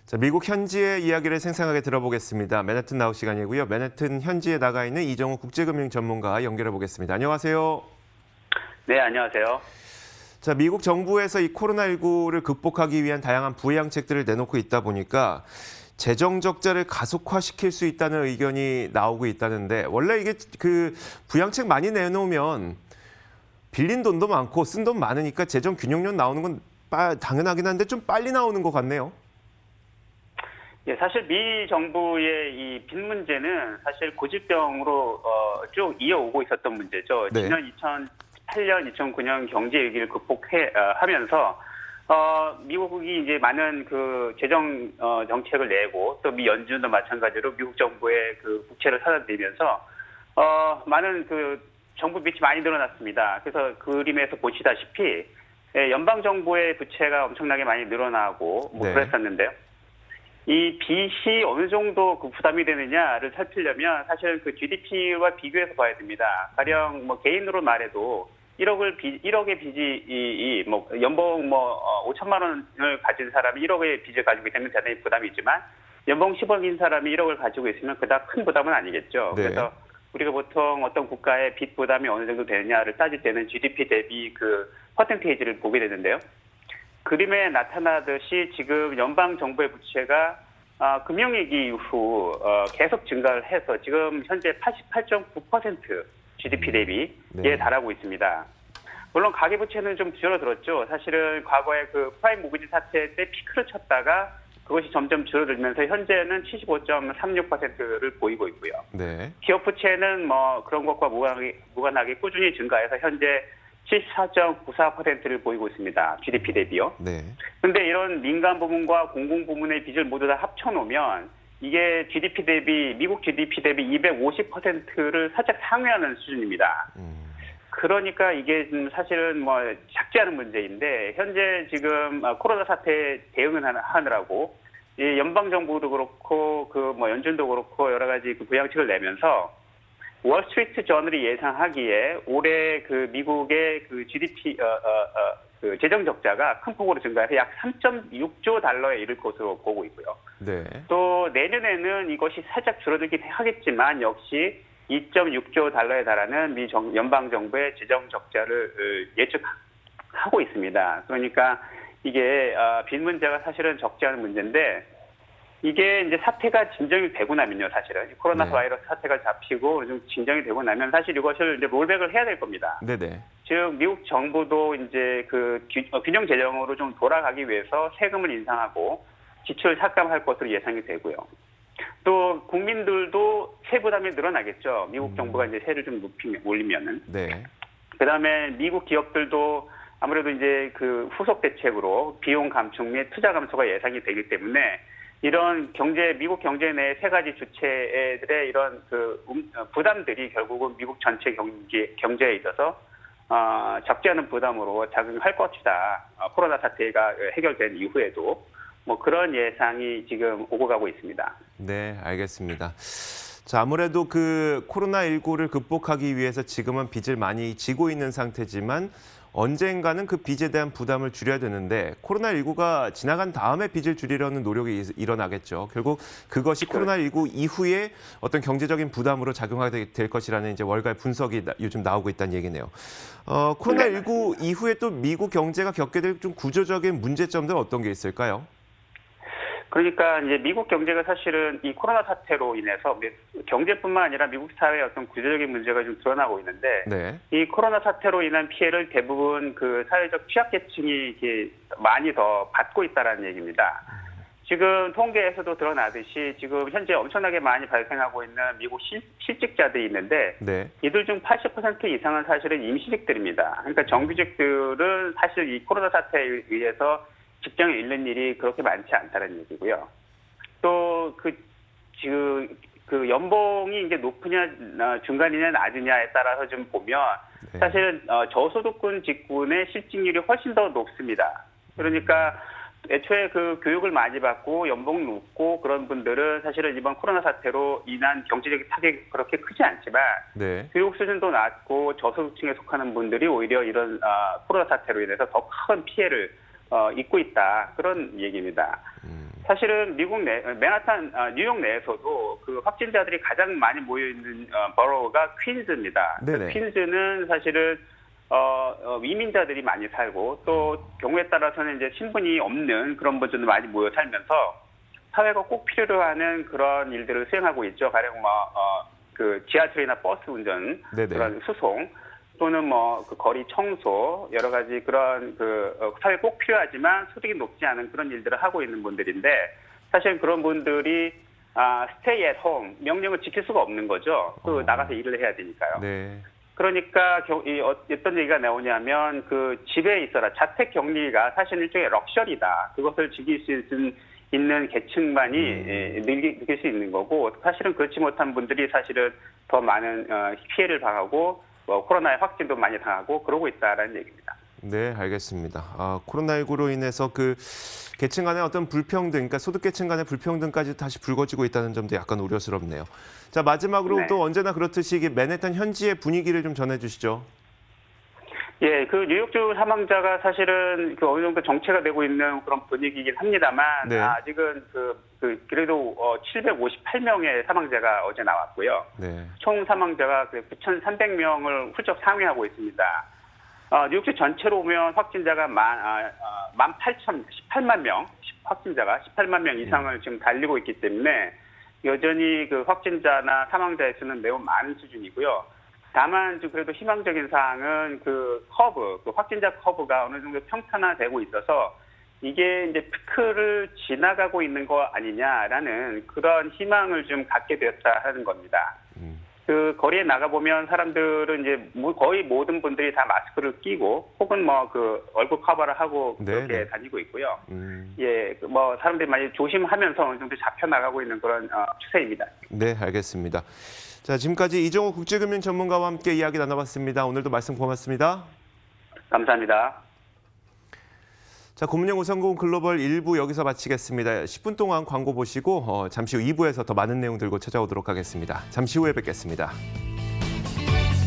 자, 미국 현지의 이야기를 생생하게 들어보겠습니다. 맨해튼 나우 시간이고요. 맨해튼 현지에 나가 있는 이정우 국제금융 전문가 연결해 보겠습니다. 안녕하세요. 네, 안녕하세요. 자, 미국 정부에서 이 코로나19를 극복하기 위한 다양한 부양책들을 내놓고 있다 보니까 재정 적자를 가속화시킬 수 있다는 의견이 나오고 있다는데, 원래 이게 그 부양책 많이 내놓으면 빌린 돈도 많고 쓴 돈 많으니까 재정 균형론 나오는 건 당연하긴 한데 좀 빨리 나오는 것 같네요. 예, 사실 미 정부의 이 빚 문제는 사실 고질병으로 쭉 이어오고 있었던 문제죠. 네. 지난 2008년, 2009년 경제 위기를 극복하면서 미국이 이제 많은 그 재정 정책을 내고 또 미 연준도 마찬가지로 미국 정부의 그 국채를 사다 들이면서 많은 그 정부 빚이 많이 늘어났습니다. 그래서 그림에서 보시다시피 연방 정부의 부채가 엄청나게 많이 늘어나고 네. 그랬었는데요. 이 빚이 어느 정도 그 부담이 되느냐를 살피려면 사실 그 GDP와 비교해서 봐야 됩니다. 가령 뭐 개인으로 말해도 1억의 빚이 뭐 연봉 5천만 원을 가진 사람이 1억의 빚을 가지고 있다면 대단히 부담이지만 연봉 10억인 사람이 1억을 가지고 있으면 그다지 큰 부담은 아니겠죠. 네. 그래서 우리가 보통 어떤 국가의 빚 부담이 어느 정도 되느냐를 따질 때는 GDP 대비 그 퍼센테이지를 보게 되는데요. 그림에 나타나듯이 지금 연방 정부의 부채가 금융위기 이후 계속 증가를 해서 지금 현재 88.9% GDP 대비에 달하고 있습니다. 물론 가계부채는 좀 줄어들었죠. 사실은 과거에 그 프라임 모기지 사태 때 피크를 쳤다가 그것이 점점 줄어들면서 현재는 75.36%를 보이고 있고요. 네. 기업 부채는 뭐 그런 것과 무관하게 꾸준히 증가해서 현재 74.94%를 보이고 있습니다. GDP 대비요. 네. 그런데 이런 민간 부문과 공공 부문의 빚을 모두 다 합쳐놓으면 이게 GDP 대비 미국 GDP 대비 250%를 살짝 상회하는 수준입니다. 그러니까 이게 사실은 뭐 작지 않은 문제인데 현재 지금 코로나 사태에 대응을 하느라고 연방 정부도 그렇고 그 뭐 연준도 그렇고 여러 가지 그 부양책을 내면서 월스트리트 저널이 예상하기에 올해 그 미국의 그 GDP 그 재정 적자가 큰 폭으로 증가해서 약 3.6조 달러에 이를 것으로 보고 있고요. 네. 또 내년에는 이것이 살짝 줄어들긴 하겠지만 역시 2.6조 달러에 달하는 미 연방 정부의 재정 적자를 예측하고 있습니다. 그러니까 이게 빚 문제가 사실은 적지 않은 문제인데 이게 이제 사태가 진정이 되고 나면요, 사실은 코로나 바이러스 사태가 잡히고 좀 진정이 되고 나면 사실 이것을 이제 롤백을 해야 될 겁니다. 네네. 즉 미국 정부도 이제 그 균형 재정으로 좀 돌아가기 위해서 세금을 인상하고 지출을 삭감할 것으로 예상이 되고요. 또 국민들도 세 부담이 늘어나겠죠. 미국 정부가 이제 세를 좀 올리면은. 네. 그다음에 미국 기업들도 아무래도 이제 그 후속 대책으로 비용 감축 및 투자 감소가 예상이 되기 때문에 이런 미국 경제 내 세 가지 주체들의 이런 그 부담들이 결국은 미국 전체 경제에 있어서 적지 않은 부담으로 작용할 것이다. 코로나 사태가 해결된 이후에도 뭐 그런 예상이 지금 오고 가고 있습니다. 네, 알겠습니다. 자, 아무래도 그 코로나19를 극복하기 위해서 지금은 빚을 많이 지고 있는 상태지만 언젠가는 그 빚에 대한 부담을 줄여야 되는데 코로나19가 지나간 다음에 빚을 줄이려는 노력이 일어나겠죠. 결국 그것이 코로나19 이후에 어떤 경제적인 부담으로 작용하게 될 것이라는 이제 월가의 분석이 요즘 나오고 있다는 얘기네요. 코로나19 이후에 또 미국 경제가 겪게 될 좀 구조적인 문제점들 어떤 게 있을까요? 그러니까 이제 미국 경제가 사실은 이 코로나 사태로 인해서 경제뿐만 아니라 미국 사회의 어떤 구조적인 문제가 좀 드러나고 있는데 네. 이 코로나 사태로 인한 피해를 대부분 그 사회적 취약계층이 이렇게 많이 더 받고 있다라는 얘기입니다. 지금 통계에서도 드러나듯이 지금 현재 엄청나게 많이 발생하고 있는 미국 실직자들이 있는데 네. 이들 중 80% 이상은 사실은 임시직들입니다. 그러니까 정규직들은 사실 이 코로나 사태에 의해서 직장을 잃는 일이 그렇게 많지 않다는 얘기고요. 또 그 연봉이 이제 높으냐 중간이냐 낮으냐에 따라서 좀 보면 사실은 저소득군 직군의 실직률이 훨씬 더 높습니다. 그러니까 애초에 그 교육을 많이 받고 연봉 높고 그런 분들은 사실은 이번 코로나 사태로 인한 경제적 타격이 그렇게 크지 않지만 교육 수준도 낮고 저소득층에 속하는 분들이 오히려 이런 코로나 사태로 인해서 더 큰 피해를 입고 있다. 그런 얘기입니다. 사실은 미국 맨하탄, 뉴욕 내에서도 그 확진자들이 가장 많이 모여 있는 버로우가 퀸즈입니다. 네네. 퀸즈는 사실은 이민자들이 많이 살고 또 경우에 따라서는 이제 신분이 없는 그런 분들도 많이 모여 살면서 사회가 꼭 필요로 하는 그런 일들을 수행하고 있죠. 가령 그 지하철이나 버스 운전, 네네. 그런 수송 또는 그 거리 청소 여러 가지 그런 사회 꼭 필요하지만 소득이 높지 않은 그런 일들을 하고 있는 분들인데 사실 그런 분들이 stay at home 명령을 지킬 수가 없는 거죠. 또 나가서 일을 해야 되니까요. 네. 그러니까 어떤 얘기가 나오냐면 그 집에 있어라 자택 격리가 사실 일종의 럭셔리다. 그것을 즐길 수 있는 계층만이 느낄 수 있는 거고 사실은 그렇지 못한 분들이 사실은 더 많은 피해를 당하고 코로나의 확진도 많이 당하고 그러고 있다라는 얘기입니다. 네, 알겠습니다. 코로나19로 인해서 그 계층 간의 어떤 불평등, 그러니까 소득 계층 간의 불평등까지 다시 불거지고 있다는 점도 약간 우려스럽네요. 자, 마지막으로 네. 또 언제나 그렇듯이 이게 맨해튼 현지의 분위기를 좀 전해주시죠. 예, 그 뉴욕주 사망자가 사실은 그 어느 정도 정체가 되고 있는 그런 분위기이긴 합니다만 네. 아직은 그래도 758명의 사망자가 어제 나왔고요. 네. 총 사망자가 9,300명을 훌쩍 상회하고 있습니다. 뉴욕주 전체로 보면 확진자가 18만 명, 확진자가 18만 명 이상을 지금 달리고 있기 때문에 여전히 그 확진자나 사망자의 수는 매우 많은 수준이고요. 다만 좀 그래도 희망적인 사항은 그 확진자 커브가 어느 정도 평탄화되고 있어서 이게 이제 피크를 지나가고 있는 거 아니냐라는 그런 희망을 좀 갖게 되었다 하는 겁니다. 그 거리에 나가 보면 사람들은 이제 거의 모든 분들이 다 마스크를 끼고 혹은 그 얼굴 커버를 하고 그렇게 네. 다니고 있고요. 예, 사람들이 많이 조심하면서 어느 정도 잡혀 나가고 있는 그런 추세입니다. 네, 알겠습니다. 자, 지금까지 이종호 국제금융 전문가와 함께 이야기 나눠봤습니다. 오늘도 말씀 고맙습니다. 감사합니다. 자, 고문영 우선공 글로벌 1부 여기서 마치겠습니다. 10분 동안 광고 보시고 잠시 후 2부에서 더 많은 내용 들고 찾아오도록 하겠습니다. 잠시 후에 뵙겠습니다.